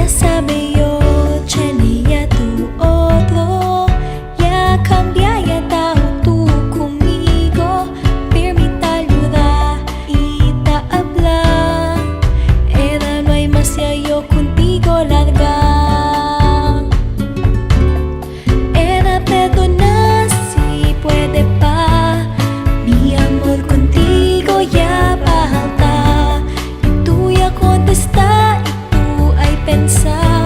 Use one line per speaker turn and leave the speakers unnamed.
sabe yo tenía tu otro. Ya cambiaría tú conmigo. Permita ayuda y te habla. Era no hay más ya yo contigo larga. Era perdonar si puede pa. Mi amor contigo ya falta. Y tú ya contesta y tú hay pensar.